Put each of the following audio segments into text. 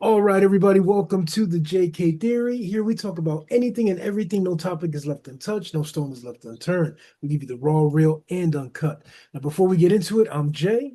All right, everybody, welcome to the JK Theory. Here we talk about anything and everything. No topic is left untouched, no stone is left unturned. We give you the raw, real, and uncut. Now, before we get into it, I'm Jay,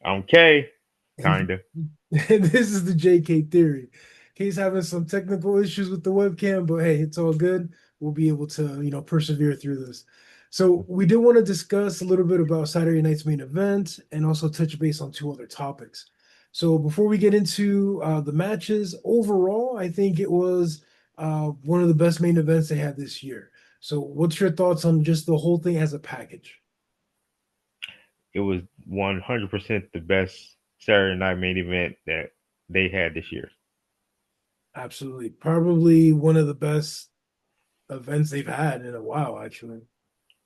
I'm K, and, kinda. and this is the JK Theory. K's having some technical issues with the webcam, but hey, it's all good. We'll be able to, persevere through this. So we did want to discuss a little bit about Saturday night's main event and also touch base on two other topics. So before we get into the matches, overall, I think it was one of the best main events they had this year. So what's your thoughts on just the whole thing as a package? It was 100% the best Saturday night main event that they had this year. Absolutely. Probably one of the best events they've had in a while, actually.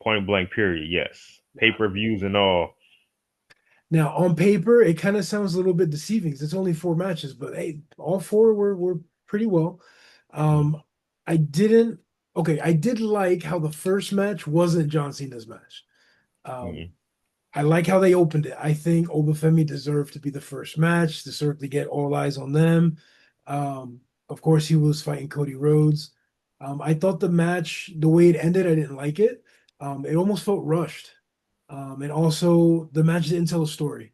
Point blank, period. Yes. Pay per views and all. Now, on paper, it kind of sounds a little bit deceiving 'cause it's only four matches, but hey, all four were pretty well. Um, I didn't okay, I did like how the first match wasn't John Cena's match. Um, Mm-hmm. I like how they opened it. I think Obafemi deserved to be the first match, deserved to get all eyes on them. Um, of course, he was fighting Cody Rhodes. I thought the match, the way it ended, I didn't like it. It almost felt rushed. And also, the match didn't tell a story.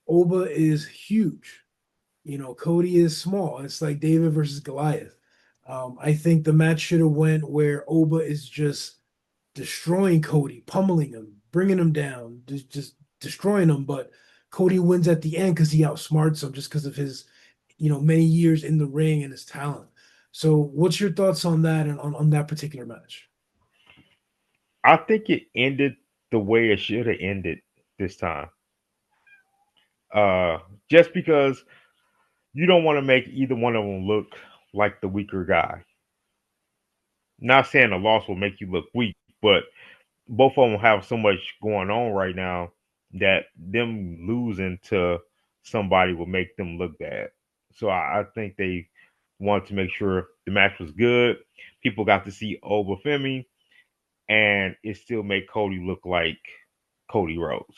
Oba is huge. Cody is small. It's like David versus Goliath. I think the match should have went where Oba is just destroying Cody, pummeling him, bringing him down, just destroying him. But Cody wins at the end because he outsmarts him just because of his, many years in the ring and his talent. So, what's your thoughts on that and on that particular match? I think it ended the way it should have ended this time. Uh, just because you don't want to make either one of them look like the weaker guy. Not saying a loss will make you look weak, but both of them have so much going on right now that them losing to somebody will make them look bad. So I think they wanted to make sure the match was good. People got to see Obafemi, and it still made Cody look like Cody Rhodes.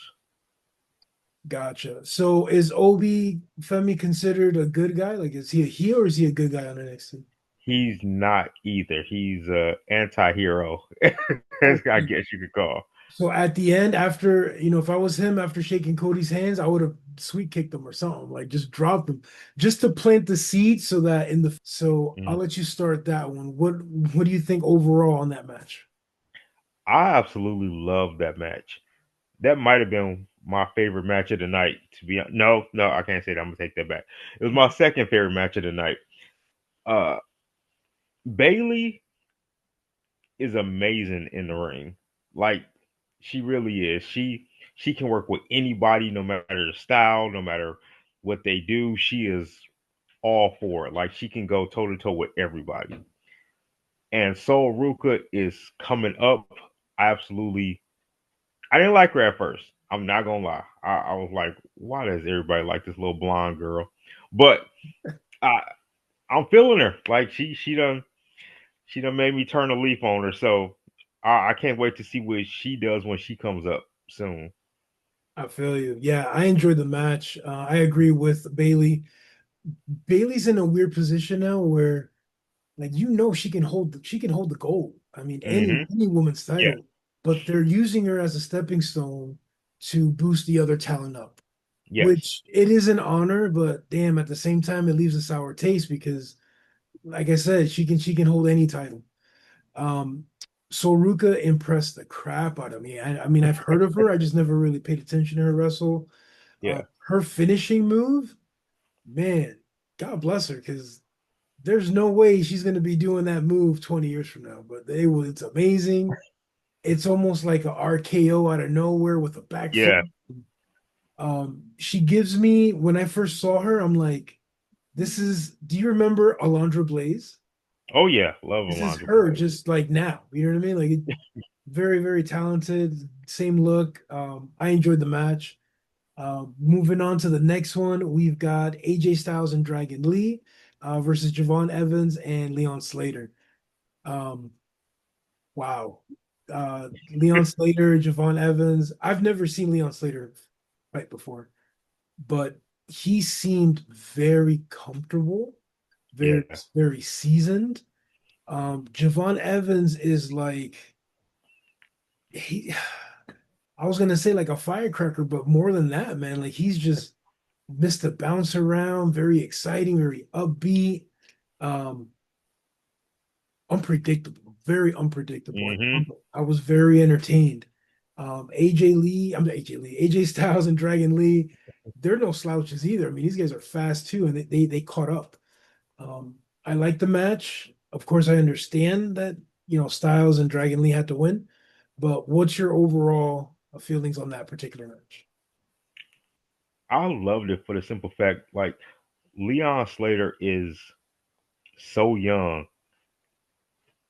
Gotcha. So, is Obi Femi considered a good guy? Like, is he a heel or is he a good guy on NXT? He's not either. He's a anti-hero, I guess you could call. So at the end, after, if I was him after shaking Cody's hands, I would have sweet kicked him or something, like just dropped him, just to plant the seed so that so I'll Mhm. let you start that one. What do you think overall on that match? I absolutely love that match. That might have been my favorite match of the night. To be no, I can't say that. I'm gonna take that back. It was my second favorite match of the night. Uh, Bailey is amazing in the ring. Like she really is. She can work with anybody, no matter the style, no matter what they do. She is all for it. Like she can go toe to toe with everybody. And Sol Ruka is coming up. I absolutely. I didn't like her at first. I'm not gonna lie. I was like, why does everybody like this little blonde girl? But I I'm feeling her. Like she done made me turn a leaf on her. So I can't wait to see what she does when she comes up soon. I feel you. Yeah, I enjoyed the match. I agree with Bailey. Bailey's in a weird position now where, like, she can hold the gold. I mean, any Hmm. any woman's Yeah. title, but they're using her as a stepping stone to boost the other talent up, Yes. which it is an honor, but damn, at the same time, it leaves a sour taste because, like I said, she can hold any title. Um, Soruka impressed the crap out of me. I mean, I've heard of her, I just never really paid attention to her wrestle. Yeah. Her finishing move, man, God bless her, because there's no way she's going to be doing that move 20 years from now. But it's amazing. It's almost like a RKO out of nowhere with a back flip. Yeah. She gives me, when I first saw her, I'm like, do you remember Alondra Blaze? Oh yeah. Love This is Alondra her Blaze. just like now. You know what I mean? Like, very, very talented, same look. I enjoyed the match. Moving on to the next one, we've got AJ Styles and Dragon Lee versus Javon Evans and Leon Slater. Um, wow. Leon Slater, Javon Evans. I've never seen Leon Slater fight before, but he seemed very comfortable, very, Yeah. very seasoned. Javon Evans is like he I was gonna say like a firecracker, but more than that, man. Like he's just missed the bounce around, very exciting, very upbeat, um, unpredictable, very unpredictable. Hmm. I was very entertained. AJ Lee, I'm AJ Lee, AJ Styles and Dragon Lee, they're no slouches either. I mean, these guys are fast too, and they caught up. Um, I like the match. Of course, I understand that Styles and Dragon Lee had to win, but what's your overall feelings on that particular match? I loved it for the simple fact, like Leon Slater is so young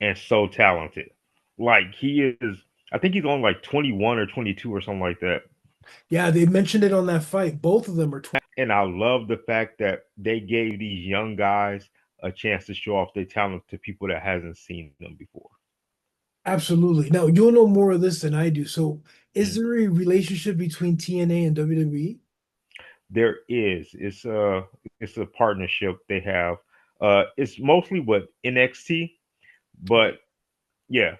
and so talented. Like he is, I think he's only like 21 or 22 or something like that. Yeah, they mentioned it on that fight. Both of them are 20. And I love the fact that they gave these young guys a chance to show off their talent to people that hasn't seen them before. Absolutely. Now, you'll know more of this than I do. So, is Mm. there a relationship between TNA and WWE? There is, it's a partnership they have. It's mostly with NXT, Okay. but yeah,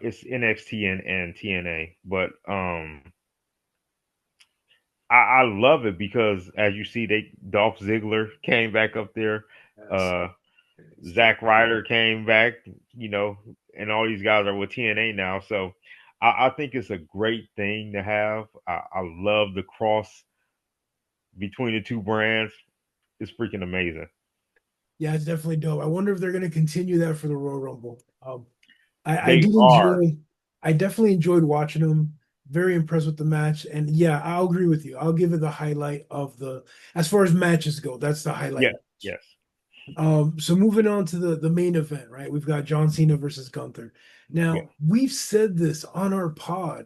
it's NXT and TNA. But I love it because as you see, they Dolph Ziggler came back up there. Yes. Uh, Zack Ryder came back, you know, and all these guys are with TNA now. So I think it's a great thing to have. I love the cross between the two brands. It's freaking amazing. Yeah, it's definitely dope. I wonder if they're going to continue that for the Royal Rumble. I They did are, enjoy, I definitely enjoyed watching them. Very impressed with the match. And yeah, I'll agree with you. I'll give it the highlight of as far as matches go, that's the highlight yes, match. yes, So moving on to the main event, right? We've got John Cena versus Gunther. yes, Now, we've said this on our pod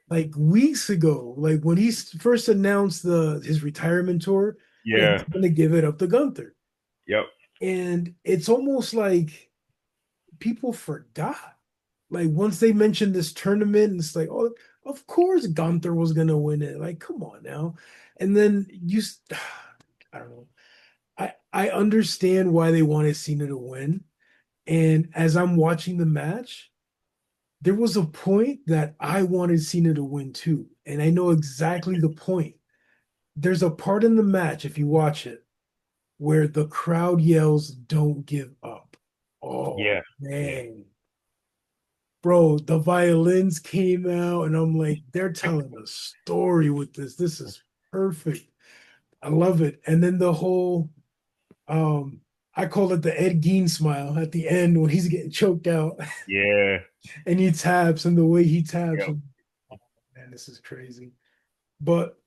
like weeks ago, like when he first announced the his retirement tour, yeah, he's yeah, gonna give it up to Gunther. yep, And it's almost like people forgot. Like once they mentioned this tournament, it's like, oh, of course Gunther was gonna win it. Like, come on now. And then I don't know. I understand why they wanted Cena to win. And as I'm watching the match, there was a point that I wanted Cena to win too. And I know exactly the point. There's a part in the match, if you watch it, where the crowd yells, "Don't give up." Oh, yeah, yeah. man. Bro, the violins came out, and I'm like, they're telling a story with this. This is perfect. I love it. And then the whole, um, I call it the Ed Gein smile at the end when he's getting choked out Yeah, and he taps and the way he taps. yep. Man, this is crazy. But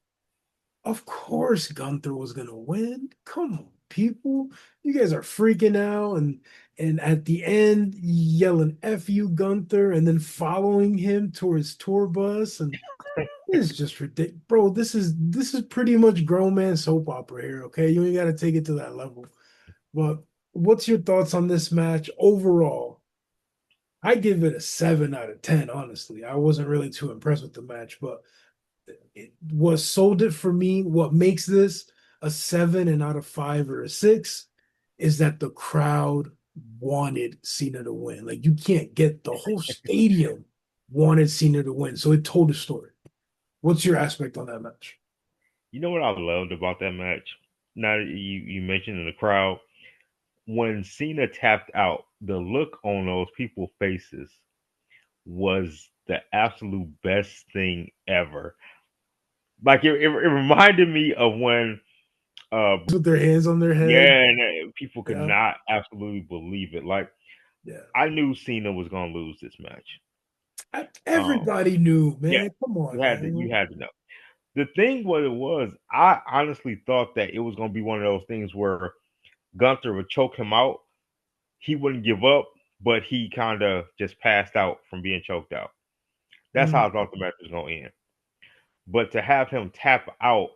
of course, Gunther was gonna win. Come on, people. You guys are freaking out and at the end yelling F you, Gunther, and then following him towards tour bus. And it's just ridiculous. Bro, this is pretty much grown man soap opera here, okay? You ain't gotta take it to that level. But what's your thoughts on this match overall? I give it a 7 out of 10, honestly. I wasn't really too impressed with the match, but what sold it for me, what makes this a 7 and out of 5 or a 6 is that the crowd wanted Cena to win. Like you can't get the whole stadium wanted Cena to win. So it told a story. What's your aspect on that match? You know what I loved about that match? Now that you mentioned in the crowd, when Cena tapped out, the look on those people's faces was the absolute best thing ever. Like it reminded me of when, uh, With their hands on their head. yeah, and people could Yeah. not absolutely believe it. Like Yeah. I knew Cena was gonna lose this match. Um, Everybody knew, yeah, man. Come on you now. had to know. The thing what it was, I honestly thought that it was gonna be one of those things where Gunther would choke him out. He wouldn't give up, but he kind of just passed out from being choked out. That's Mm. how I thought the match was gonna end. But to have him tap out,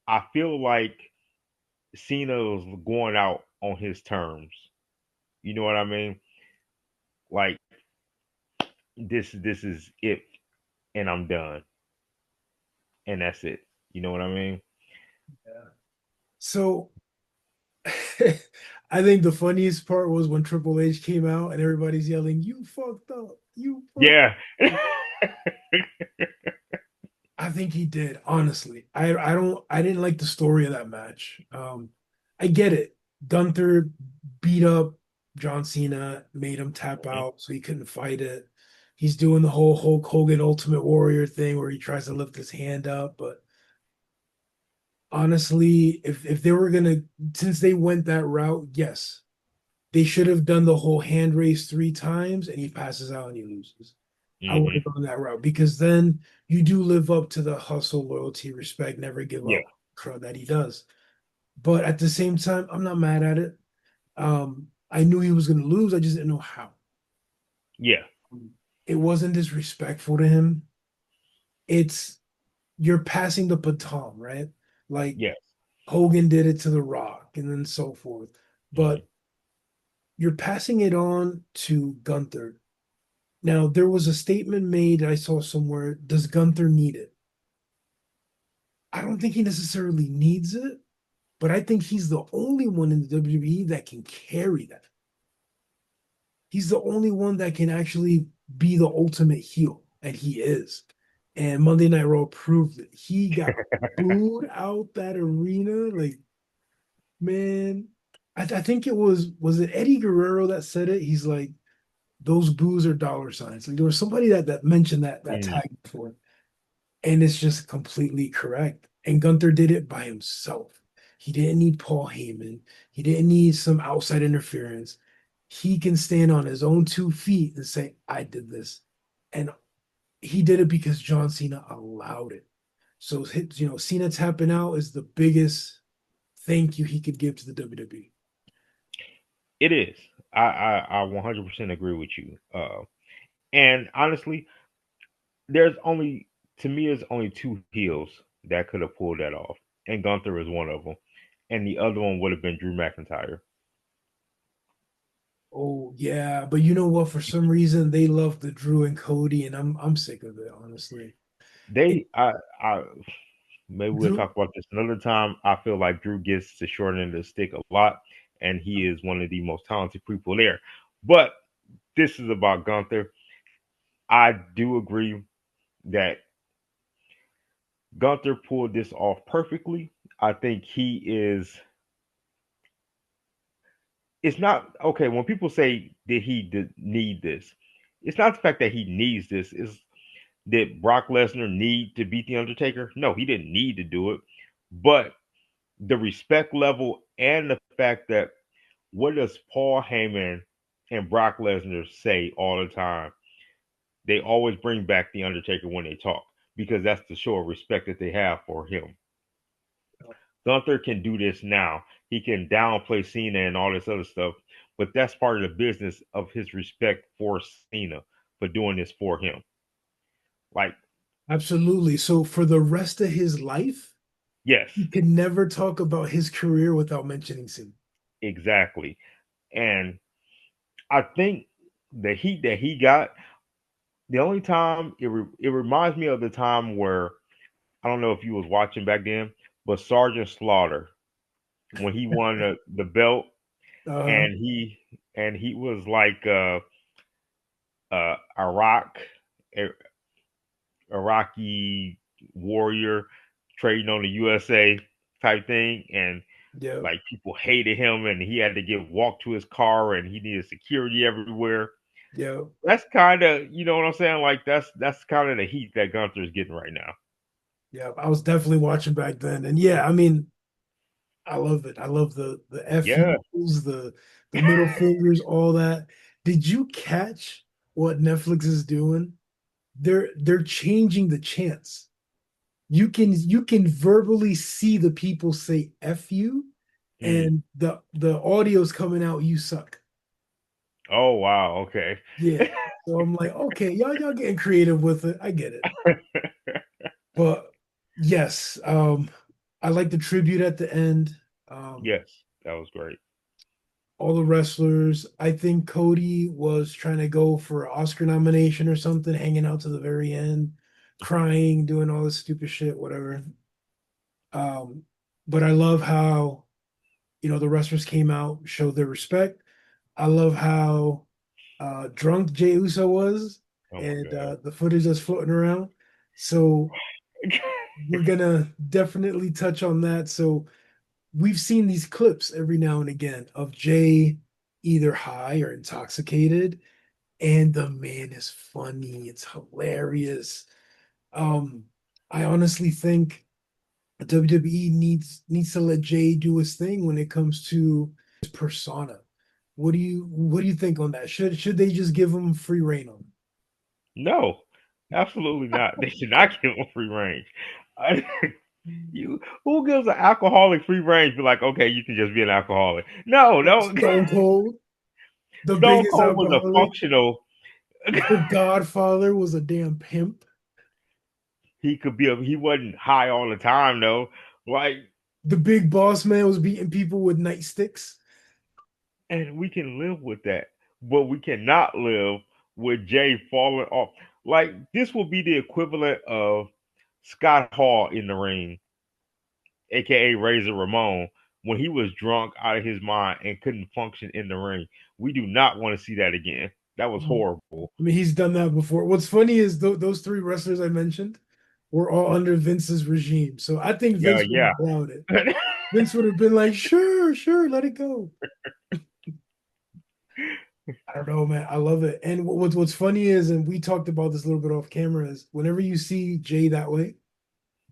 I feel like Cena was going out on his terms. You know what I mean? Like this is it, and I'm done, and that's it. You know what I mean? Yeah. So I think the funniest part was when Triple H came out and everybody's yelling, "You fucked up! You fucked Yeah. up!" I think he did, honestly. I didn't like the story of that match. I get it. Gunther beat up John Cena, made him tap out so he couldn't fight it. He's doing the whole Hulk Hogan Ultimate Warrior thing where he tries to lift his hand up, but honestly, if they were gonna, since they went that route, yes, they should have done the whole hand raise 3 times and he passes out and he loses. I would Hmm. have gone that route because then you do live up to the hustle, loyalty, respect, never give Yeah. up crowd that he does. But at the same time, I'm not mad at it. I knew he was going to lose. I just didn't know how. Yeah. It wasn't disrespectful to him. It's you're passing the baton, right? Like Yes. Hogan did it to The Rock and then so forth. Hmm. But you're passing it on to Gunther. Now, there was a statement made I saw somewhere. Does Gunther need it? I don't think he necessarily needs it, but I think he's the only one in the WWE that can carry that. He's the only one that can actually be the ultimate heel, and he is. And Monday Night Raw proved it. He got booed out that arena. Like, man, I think was it Eddie Guerrero that said it? He's like, those boos are dollar signs. Like there was somebody that mentioned that Mm. tag before. And it's just completely correct. And Gunther did it by himself. He didn't need Paul Heyman. He didn't need some outside interference. He can stand on his own 2 feet and say, I did this. And he did it because John Cena allowed it. So, Cena tapping out is the biggest thank you he could give to the WWE. It is. I 100% agree with you. And honestly, there's only to me, there's only two heels that could have pulled that off, and Gunther is one of them, and the other one would have been Drew McIntyre. Oh yeah, but you know what? For some reason, they love the Drew and Cody, and I'm sick of it, honestly. It, They, I maybe we'll Drew, talk about this another time. I feel like Drew gets the short end of the stick a lot, and he is one of the most talented people there. But this is about Gunther. I do agree that Gunther pulled this off perfectly. I think he is. It's not okay when people say did he need this. It's not the fact that he needs this. Is did Brock Lesnar need to beat the Undertaker? No, he didn't need to do it. But the respect level and the fact that what does Paul Heyman and Brock Lesnar say all the time? They always bring back the Undertaker when they talk because that's the show of respect that they have for him. Gunther can do this now. He can downplay Cena and all this other stuff, but that's part of the business of his respect for Cena for doing this for him. Like, Absolutely. So for the rest of his life, yes, he can never talk about his career without mentioning Cena. exactly. And I think the heat that he got, the only time it reminds me of the time where I don't know if you was watching back then, but Sergeant Slaughter when he won the belt Uh, and he was like Iraq Iraqi warrior trading on the USA type thing, and yeah, like people hated him, and he had to get walked to his car, and he needed security everywhere. yeah, That's kind of you know what I'm saying. Like that's kind of the heat that Gunther's getting right now. yeah. I was definitely watching back then, and yeah, I mean, I love it. I love the Yeah. FUs, the middle fingers, all that. Did you catch what Netflix is doing? They're changing the chants. You can verbally see the people say F you, Mm. and the audio's coming out, you suck. Oh wow. Okay. Yeah. So I'm like, okay, y'all getting creative with it. I get it. But yes, I like the tribute at the end. Um, Yes, that was great. all the wrestlers. I think Cody was trying to go for an Oscar nomination or something, hanging out to the very end, crying, doing all this stupid shit, whatever. Um, but I love how, the wrestlers came out, showed their respect. I love how drunk Jey Uso was, Oh my and god. the footage that's floating around. So we're gonna definitely touch on that. So we've seen these clips every now and again of Jay either high or intoxicated, and the man is funny. It's hilarious. Um, I honestly think WWE needs to let Jay do his thing when it comes to his persona. What do you think on that? Should they just give him free reign on? No, absolutely not. They should not give him free range. I, you who gives an alcoholic free range? Be like, okay, you can just be an alcoholic. No, no. Stone Cold, the Stone biggest Cold was a alcoholic. functional. The Godfather was a damn pimp. He could be. He wasn't high all the time though. Like, The big boss man was beating people with nightsticks. and we can live with that, but we cannot live with Jay falling off. Like, this will be the equivalent of Scott Hall in the ring, aka Razor Ramon, when he was drunk out of his mind and couldn't function in the ring. We do not want to see that again. That was horrible. I mean, he's done that before. What's funny is those three wrestlers I mentioned were all under Vince's regime. So I think Yeah, Vince would yeah. have allowed it. Vince would have been like, sure, sure, let it go. I don't know, man. I love it. And what's funny is, and we talked about this a little bit off camera, is whenever you see Jay that way,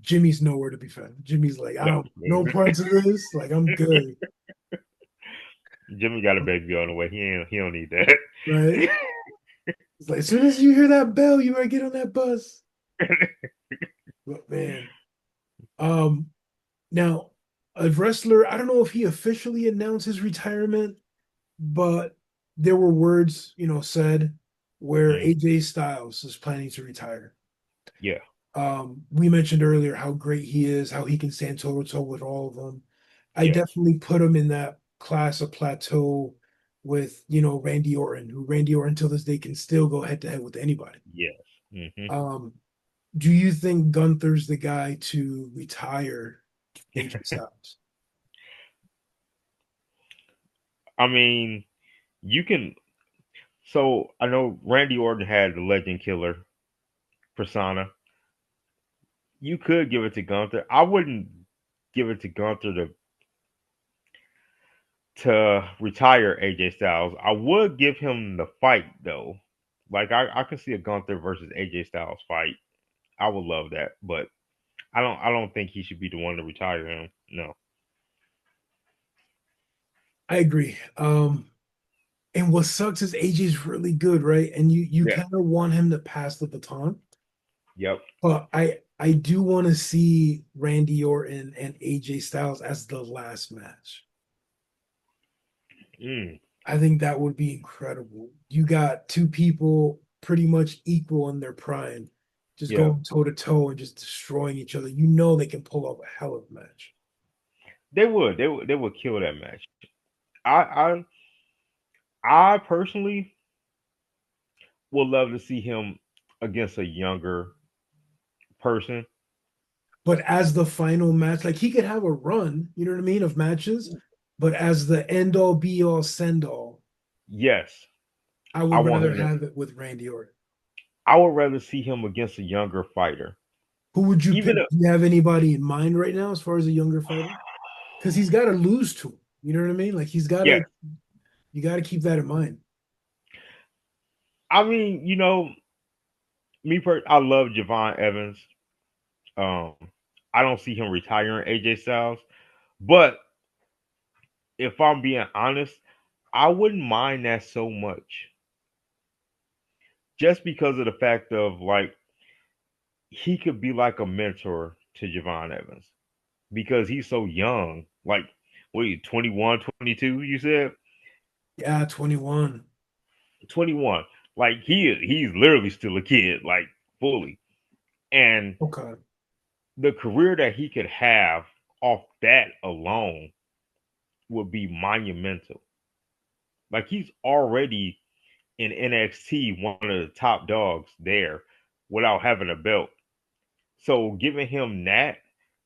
Jimmy's nowhere to be found. Jimmy's like, I No, don't no parts of this. Like, I'm good. Jimmy got a baby on the way. He don't need that. Right? It's like as soon as you hear that bell, you better get on that bus. But man, um, now a wrestler, I don't know if he officially announced his retirement, but there were words, said where Mm, AJ Styles is planning to retire. yeah, We mentioned earlier how great he is, how he can stand toe to toe with all of them. I yes, definitely put him in that class of plateau with, Randy Orton, who Randy Orton till this day can still go head to head with anybody. yes. Um, do you think Gunther's the guy to retire AJ Styles? I mean, you can. So I know Randy Orton had the Legend Killer persona. You could give it to Gunther. I wouldn't give it to Gunther to retire AJ Styles. I would give him the fight though. Like, I could see a Gunther versus AJ Styles fight. I would love that, but I don't think he should be the one to retire him. No. I agree. And what sucks is AJ's really good, right? And you Yeah. kind of want him to pass the baton. Yep. But I do want to see Randy Orton and AJ Styles as the last match. Mm, I think that would be incredible. You got two people pretty much equal in their prime, just yeah. going toe to toe and just destroying each other. You know they can pull off a hell of a match. They would. They would kill that match. I I personally would love to see him against a younger person. But as the final match, like he could have a run, you know what I mean, of matches, but as the end all be all send all, Yes. I I would want rather him to have it with Randy Orton. I would rather see him against a younger fighter. Who would you Even pick? if, Do you have anybody in mind right now as far as a younger fighter? Because he's got to lose to him. You know what I mean? Like he's got yeah. to, you got to keep that in mind. I mean, I love Javon Evans. Um I don't see him retiring AJ Styles, but if I'm being honest, I wouldn't mind that so much. Just because of the fact of, like, he could be like a mentor to Javon Evans because he's so young. Like, what are you, 21, 22, you said? Yeah, 21. 21. Like, he's literally still a kid, like, fully. And Okay. the career that he could have off that alone would be monumental. Like, he's already in NXT, one of the top dogs there without having a belt. So giving him that,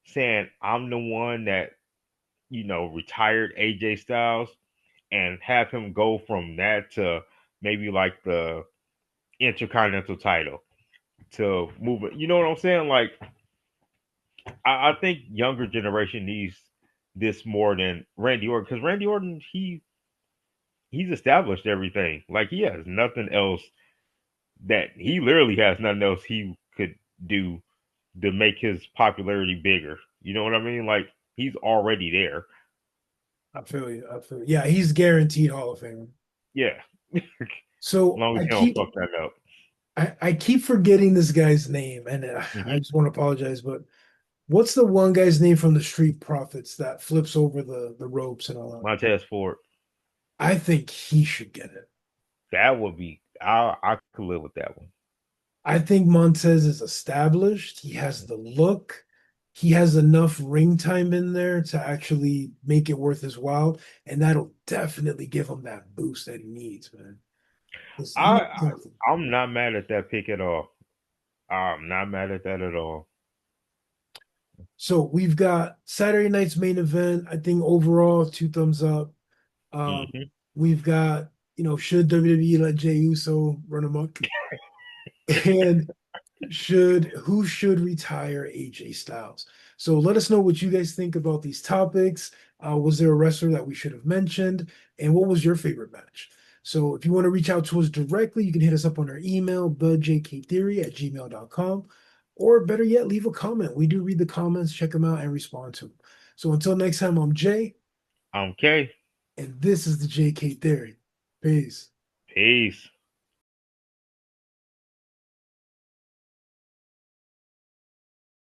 saying I'm the one that retired AJ Styles and have him go from that to maybe like the Intercontinental title to move it. You know what I'm saying? Like I think younger generation needs this more than Randy Orton because Randy Orton he's established everything. Like he has nothing else that he literally has nothing else he could do to make his popularity bigger. You know what I mean? Like he's already there. I feel you. I feel you. Yeah, he's guaranteed Hall of Fame. Yeah. As So long as you don't fuck that up. I keep forgetting this guy's name, and I Hmm. just want to apologize. But what's the one guy's name from the Street Profits that flips over the ropes and all that? Montez Ford. I think he should get it. That would be I could live with that one. I think Montez is established. He has the look. He has enough ring time in there to actually make it worth his while, and that'll definitely give him that boost that he needs, man. 'Cause he I, needs I something. I'm not mad at that pick at all. I'm not mad at that at all. So we've got Saturday night's main event. I think overall, two thumbs up. Um, Hmm. we've got, should WWE let Jey Uso run amok? And who should retire AJ Styles? So let us know what you guys think about these topics. Was there a wrestler that we should have mentioned? And what was your favorite match? So if you want to reach out to us directly, you can hit us up on our email, thejktheory@gmail.com. Or better yet, leave a comment. We do read the comments, check them out, and respond to them. So until next time, I'm Jay, Okay. and this is the JK Theory. Peace. Peace.